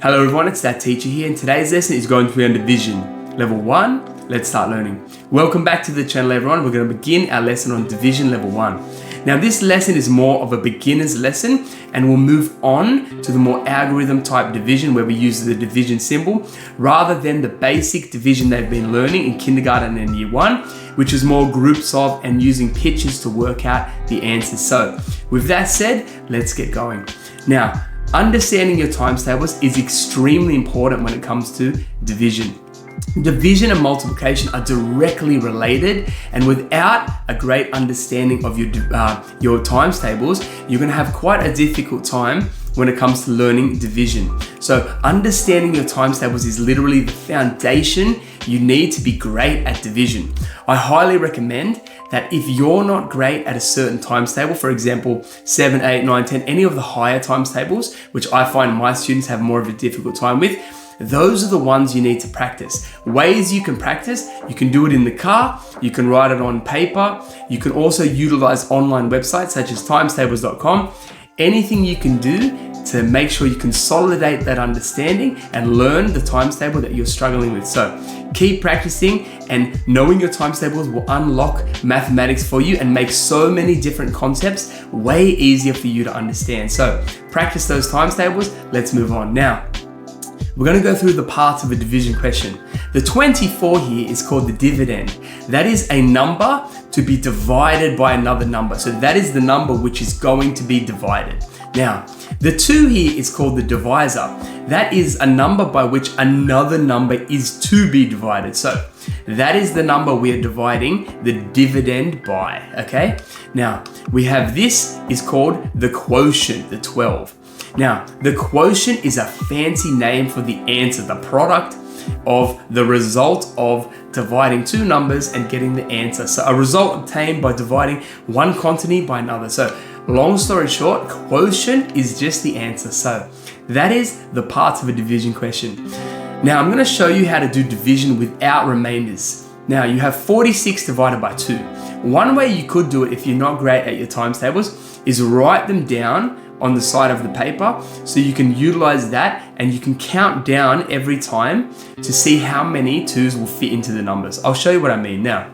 Hello everyone, it's that teacher here, and today's lesson is going to be on division. Level 1, let's start learning. Welcome back to the channel everyone. We're going to begin our lesson on division level 1. Now this lesson is more of a beginner's lesson, and we'll move on to the more algorithm type division where we use the division symbol rather than the basic division they've been learning in kindergarten and year 1, which is more groups of and using pictures to work out the answers. So with that said, let's get going. Now, understanding your times tables is extremely important when it comes to division. Division and multiplication are directly related, and without a great understanding of your times tables, you're going to have quite a difficult time when it comes to learning division. So understanding your times tables is literally the foundation you need to be great at division. I highly recommend that if you're not great at a certain times table, for example, 7, 8, 9, 10, any of the higher times tables, which I find my students have more of a difficult time with, those are the ones you need to practice. Ways you can practice: you can do it in the car, you can write it on paper, you can also utilize online websites such as timestables.com. Anything you can do to make sure you consolidate that understanding and learn the times table that you're struggling with. So keep practicing, and knowing your times tables will unlock mathematics for you and make so many different concepts way easier for you to understand. So practice those times tables. Let's move on. Now, we're going to go through the parts of a division question. The 24 here is called the dividend. That is a number to be divided by another number. So that is the number which is going to be divided. Now, the 2 here is called the divisor. That is a number by which another number is to be divided. So that is the number we are dividing the dividend by, okay? Now, we have this is called the quotient, the 12. Now, the quotient is a fancy name for the answer, the product of the result of dividing two numbers and getting the answer. So a result obtained by dividing one quantity by another. So long story short, quotient is just the answer. So that is the parts of a division question. Now I'm going to show you how to do division without remainders. Now you have 46 divided by 2. One way you could do it if you're not great at your times tables is write them down on the side of the paper, so you can utilize that and you can count down every time to see how many 2s will fit into the numbers. I'll show you what I mean now.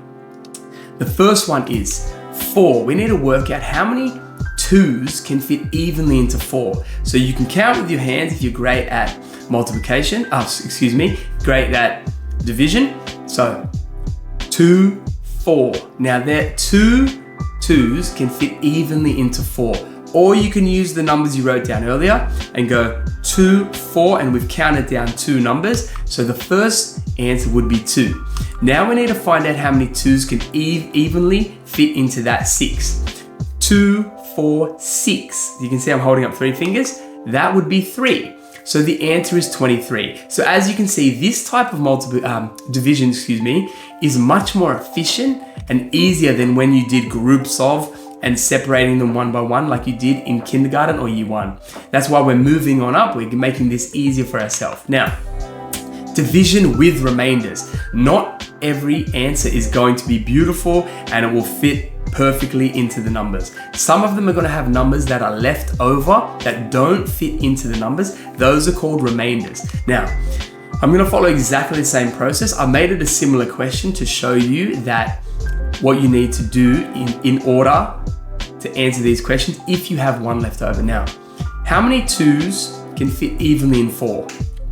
The first one is 4. We need to work out how many 2s can fit evenly into 4. So you can count with your hands if you're great at multiplication, great at division. So 2, 4. Now there 2 2s can fit evenly into 4. Or you can use the numbers you wrote down earlier and go 2, 4, and we've counted down 2 numbers. So the first answer would be 2. Now we need to find out how many 2s can evenly fit into that 6. 2, 4, 6. You can see I'm holding up 3 fingers. That would be 3. So the answer is 23. So as you can see, this type of division, is much more efficient and easier than when you did groups of and separating them one by one like you did in kindergarten or year 1. That's why we're moving on up. We're making this easier for ourselves. Now, division with remainders. Not every answer is going to be beautiful and it will fit perfectly into the numbers. Some of them are going to have numbers that are left over that don't fit into the numbers. Those are called remainders. Now, I'm going to follow exactly the same process. I made it a similar question to show you that what you need to do in order to answer these questions if you have one left over. Now, how many 2s can fit evenly in 4?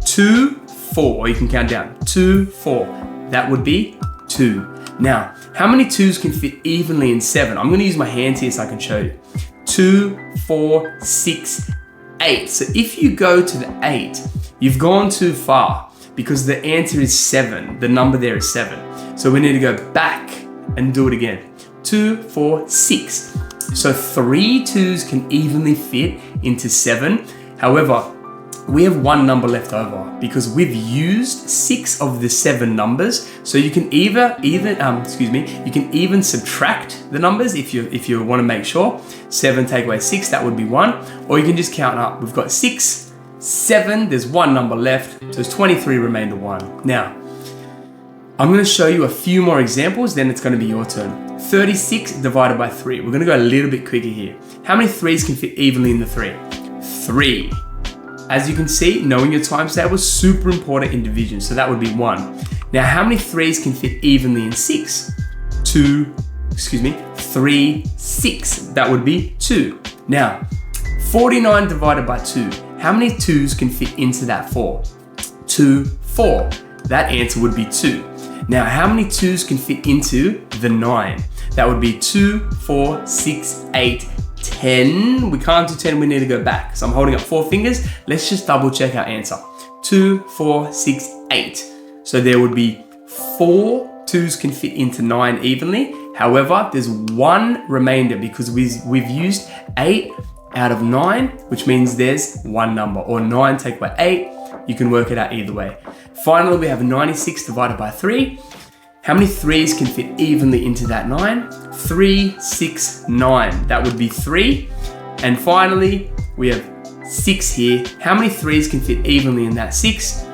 2, 4, or you can count down. 2, 4, that would be 2. Now, how many 2s can fit evenly in 7? I'm going to use my hands here so I can show you. 2, 4, 6, 8. So if you go to the 8, you've gone too far because the answer is 7. The number there is 7. So we need to go back and do it again. 2, 4, 6. So 3 2s can evenly fit into 7. However, we have one number left over because we've used 6 of the 7 numbers. So you can you can even subtract the numbers if you want to make sure. 7 take away 6, that would be 1. Or you can just count up. We've got 6, 7, there's one number left. So it's 23 remainder 1. Now, I'm going to show you a few more examples, then it's going to be your turn. 36 divided by 3. We're going to go a little bit quicker here. How many 3s can fit evenly in the 3? 3. as you can see, knowing your times table is super important in division. So that would be 1. Now, how many 3s can fit evenly in 6? 3, 6. That would be 2. Now, 49 divided by 2. How many 2s can fit into that 4? 2, 4. That answer would be 2. Now, how many 2s can fit into the 9? That would be 2, 4, 6, 8, 10. We can't do 10, we need to go back. So I'm holding up 4 fingers. Let's just double check our answer. 2, 4, 6, 8. So there would be 4 2s can fit into 9 evenly. However, there's 1 remainder because we've used 8 out of 9, which means there's 1 number, or 9 take by 8. You can work it out either way. Finally, we have 96 divided by 3. How many 3s can fit evenly into that 9? 3, 6, 9. That would be 3. And finally, we have 6 here. How many 3s can fit evenly in that 6?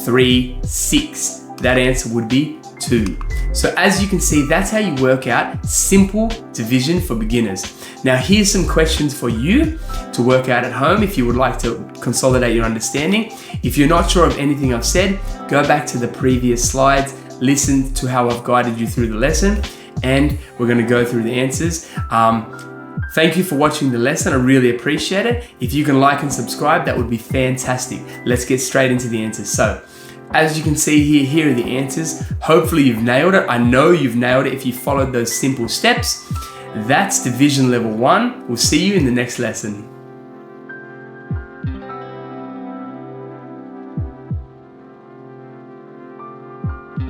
3, 6. That answer would be 2. So as you can see, that's how you work out simple division for beginners. Now here's some questions for you to work out at home if you would like to consolidate your understanding. If you're not sure of anything I've said, go back to the previous slides, listen to how I've guided you through the lesson, and we're going to go through the answers. Thank you for watching the lesson. I really appreciate it. If you can like and subscribe, that would be fantastic. Let's get straight into the answers. So, as you can see here are the answers. Hopefully you've nailed it. I know you've nailed it if you followed those simple steps. That's division level 1. We'll see you in the next lesson.